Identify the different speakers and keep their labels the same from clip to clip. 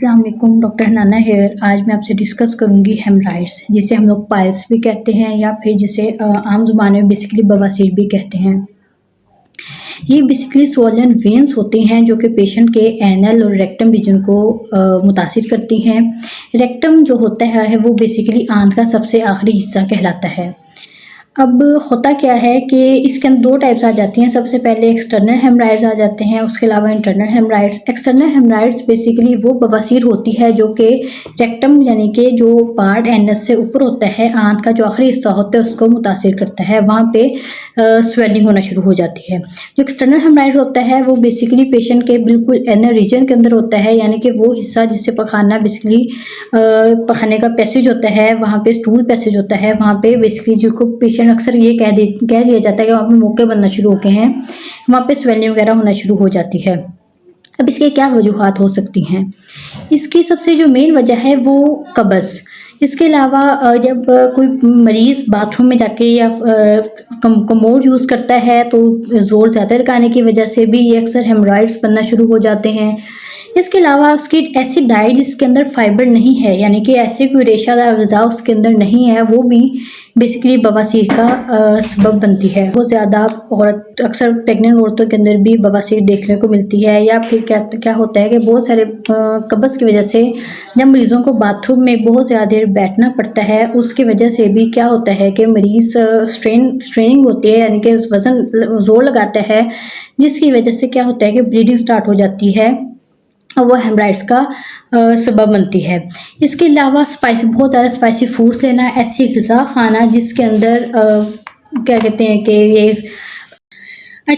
Speaker 1: अस्सलाम वालेकुम, doctor हनाना hair. आज मैं आपसे डिस्कस करूंगी हेमराइड्स, जिसे हम लोग पाइल्स भी कहते हैं या फिर जिसे आम ज़ुबान में बेसिकली बवासीर भी कहते हैं। ये बेसिकली स्वोलन वेन्स होते हैं जो कि पेशेंट के एनल और रेक्टम रीजन को मुतासिर करती हैं। रेक्टम जो होता है वो बेसिकली आंत का सबसे आखिरी हिस्सा कहलाता है। अब होता क्या है कि इसके अंदर 2 टाइप्स आ जाती हैं। सबसे पहले एक्सटर्नल हेमराइड्स आ जाते हैं, उसके अलावा internal haemorrhoids. External haemorrhoids basically वो बवासीर होती है जो कि रेक्टम यानी कि जो पार्ट एनस से ऊपर होता है, आंत का जो आखिरी हिस्सा होता है उसको मुतासिर करता है, वहाँ पे स्वेलिंग होना शुरू हो जाती है। जो एक्सटर्नल हेमराइड्स होता है वो बेसिकली पेशेंट के बिल्कुल एनल रीजन के अंदर होता है, यानी कि वो हिस्सा जिससे पखाना बेसिकली पखाने का पैसेज होता है, वहाँ पे स्टूल पैसेज होता है, वहाँ पे बेसिकली जिसको पेशेंट अक्सर ये कह दिया जाता है कि वहाँ पे मोके बनना शुरू हो गए हैं, वहाँ पे स्वेलिंग वगैरह होना शुरू हो जाती है। अब इसके क्या वजूहात हो सकती हैं? इसकी सबसे जो मेन वजह है वो कब्ज़। इसके अलावा जब कोई मरीज़ बाथरूम में जाके या कमोड यूज़ करता है तो ज़ोर ज़्यादा लगाने की वजह से भी ये अक्सर हेमराइड्स बनना शुरू हो जाते हैं। इसके अलावा उसकी ऐसी डाइट जिसके अंदर फाइबर नहीं है, यानी कि ऐसी कोई रेशादार ग़िज़ा उसके अंदर नहीं है, वो भी बेसिकली बवासीर का सबब बनती है। बहुत ज़्यादा औरत अक्सर प्रेग्नेंट औरतों के अंदर भी बवासीर देखने को मिलती है। या फिर क्या होता है कि बहुत सारे कब्ज़ की वजह से जब मरीज़ों को बाथरूम में बहुत ज़्यादा देर बैठना पड़ता है, उसकी वजह से भी क्या होता है कि मरीज़ स्ट्रेनिंग होती है, यानी कि वज़न ज़ोर लगाता है, जिसकी वजह से क्या होता है कि ब्लीडिंग स्टार्ट हो जाती है और वो हेमराइड्स का सबब बनती है। इसके अलावा बहुत ज़्यादा स्पाइसी फूड्स लेना, ऐसी ग़िज़ा खाना जिसके अंदर क्या कहते हैं कि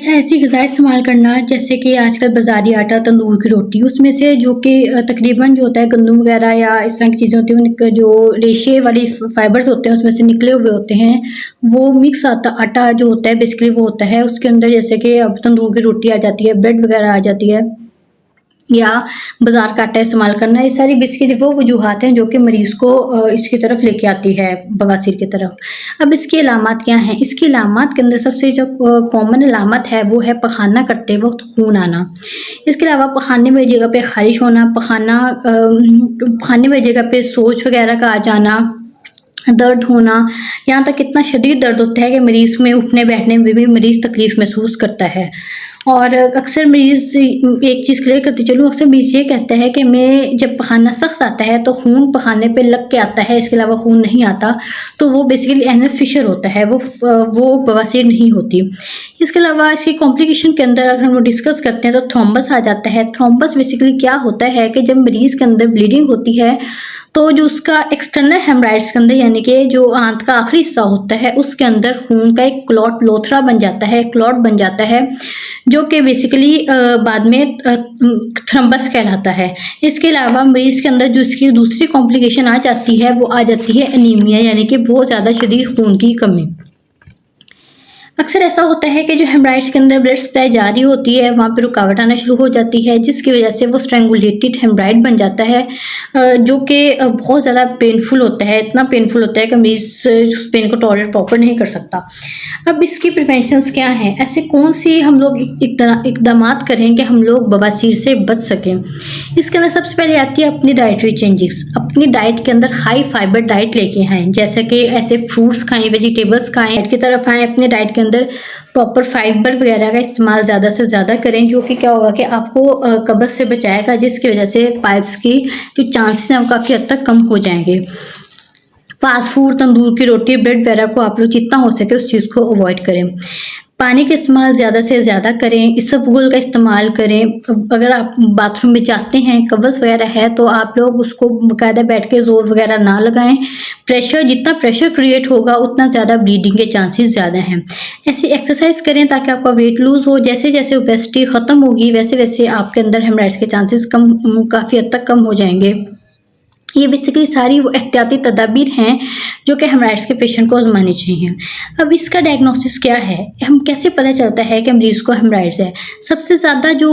Speaker 1: ऐसी ग़िज़ा इस्तेमाल करना जैसे कि आजकल बाज़ारी आटा, तंदूर की रोटी, उसमें से जो कि तकरीबन जो होता है गंदम वगैरह या इस तरह की चीज़ें होती हैं, उनके जो रेशे वाली फाइबर्स होते हैं उसमें से निकले हुए होते हैं, वो मिक्स आटा जो होता है बेसिकली वो होता है उसके अंदर, जैसे कि अब तंदूर की रोटी आ जाती है, ब्रेड वगैरह आ जाती है, या बाज़ार का आटा इस्तेमाल करना। ये सारी बेसिकली वो वजूहात हैं जो कि मरीज़ को इसकी तरफ लेके आती है, बवासीर की तरफ। अब इसकी अलामत क्या हैं? इसकी अलामत के अंदर सबसे जो कॉमन अलामत है वो है पखाना करते वक्त खून आना। इसके अलावा पखाने वाली जगह पे ख़ारिश होना, पखाने वाली जगह पे सोज वगैरह का आ जाना, दर्द होना, यहाँ तक इतना शदीद दर्द होता है कि मरीज़ में उठने बैठने में भी मरीज़ तकलीफ़ महसूस करता है। और अक्सर मरीज़ एक चीज़ क्लियर करती चलूँ, अक्सर मरीज़ ये कहता है कि मैं जब पखाना सख्त आता है तो खून पखाने पे लग के आता है, इसके अलावा खून नहीं आता, तो वो बेसिकली एनल फिशर होता है, वो बवासीर नहीं होती। इसके अलावा इसकी कॉम्प्लिकेशन के अंदर अगर हम लोग डिस्कस करते हैं तो थ्रोम्बस आ जाता है। थ्रोम्बस बेसिकली क्या होता है कि जब मरीज़ के अंदर ब्लीडिंग होती है तो जो उसका एक्सटर्नल हेमराइड्स के अंदर, यानी कि जो आंत का आखिरी हिस्सा होता है उसके अंदर खून का एक क्लॉट लोथरा बन जाता है, क्लॉट बन जाता है, जो कि बेसिकली बाद में थ्रम्बस कहलाता है। इसके अलावा मरीज़ के अंदर जो इसकी दूसरी कॉम्प्लिकेशन आ जाती है वो आ जाती है एनीमिया, यानी कि बहुत ज़्यादा शदीद खून की कमी। अक्सर ऐसा होता है कि जो हेमराइड्स के अंदर ब्लड सप्लाई जारी होती है वहाँ पे रुकावट आना शुरू हो जाती है, जिसकी वजह से वो स्ट्रैंगुलेटेड हेमराइड बन जाता है, जो कि बहुत ज़्यादा पेनफुल होता है। इतना पेनफुल होता है कि मरीज़ उस पेन को टॉलरेट प्रॉपर नहीं कर सकता। अब इसकी प्रिवेंशंस क्या हैं? ऐसे कौन सी हम लोग इक़दामात करें कि हम लोग बवासीर से बच सकें? इसके अंदर सबसे पहले आती है अपनी डाइटरी चेंजेस। अपनी डाइट के अंदर हाई फाइबर डाइट लेके आएँ, जैसे कि ऐसे फ्रूट्स खाएँ, वेजिटेबल्स खाएँ, की तरफ आएँ, अपने डाइट के अंदर प्रॉपर फाइबर वगैरह का इस्तेमाल ज़्यादा से ज़्यादा करें, जो कि क्या होगा कि आपको कब्ज़ से बचाएगा, जिसकी वजह से पाइल्स की जो चांसेस हैं वो काफ़ी हद तक कम हो जाएंगे। फास्ट फूड, तंदूर की रोटी, ब्रेड वगैरह को आप लोग जितना हो सके उस चीज़ को अवॉइड करें। पानी का इस्तेमाल ज़्यादा से ज़्यादा करें, इसबगोल का इस्तेमाल करें। अगर आप बाथरूम में जाते हैं, कब्ज़ वगैरह है, तो आप लोग उसको बाकायदा बैठ के ज़ोर वगैरह ना लगाएं। जितना प्रेशर क्रिएट होगा उतना ज़्यादा ब्लीडिंग के चांसेस ज़्यादा हैं। ऐसी एक्सरसाइज करें ताकि आपका वेट लूज़ हो। जैसे जैसे ओबेसिटी ख़त्म होगी वैसे वैसे आपके अंदर हेमराइड्स के चांसेस काफ़ी हद तक कम हो जाएंगे। ये बेसिकली सारी वो एहतियाती तदाबीर हैं जो कि हेमराइड्स के पेशेंट को आजमानी चाहिए। अब इसका डायग्नोसिस क्या है, हम कैसे पता चलता है कि मरीज़ को हेमराइड्स है? सबसे ज़्यादा जो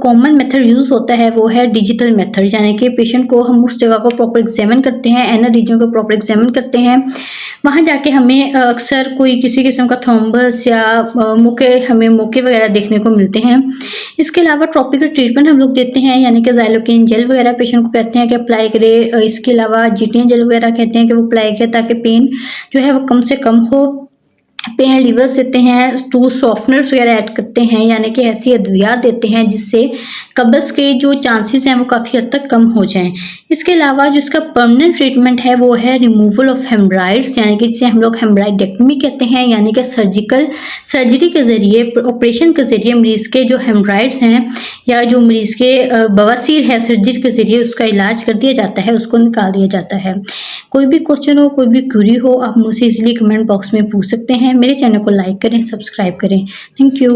Speaker 1: कॉमन मेथड यूज़ होता है वो है डिजिटल मेथड, यानी कि पेशेंट को हम उस जगह को प्रॉपर एग्जामिन करते हैं, एनर रीजन को प्रॉपर एग्जामिन करते हैं। वहाँ जाके हमें अक्सर कोई किसी किस्म का थ्रोम्बस या हमें मोके वगैरह देखने को मिलते हैं। इसके अलावा टॉपिकल ट्रीटमेंट हम लोग देते हैं, यानी कि ज़ाइलोकेन जेल वगैरह पेशेंट को कहते हैं कि अप्लाई करें। इसके अलावा जीटीएन जेल वगैरह कहते हैं कि वो अप्लाई करें ताकि पेन जो है वो कम से कम हो। पेन रिलीवर्स देते हैं, टू सॉफ्टनर्स वगैरह ऐड करते हैं, यानी कि ऐसी अद्वियात देते हैं जिससे कब्ज़ के जो चांसेस हैं वो काफ़ी हद तक कम हो जाएं। इसके अलावा जो इसका परमानेंट ट्रीटमेंट है वो है रिमूवल ऑफ हेमराइड्स, यानी कि जिसे हम लोग हेमराइडेक्टमी कहते हैं, यानी कि सर्जरी के ज़रिए, ऑपरेशन के ज़रिए मरीज़ के जो हेमराइड्स हैं या जो मरीज़ के बवासीर है, सर्जरी के ज़रिए उसका इलाज कर दिया जाता है, उसको निकाल दिया जाता है। कोई भी क्वेश्चन हो, कोई भी क्वेरी हो, आप मुझसे इजीली कमेंट बॉक्स में पूछ सकते हैं। मेरे चैनल को लाइक करें, सब्सक्राइब करें। Thank you.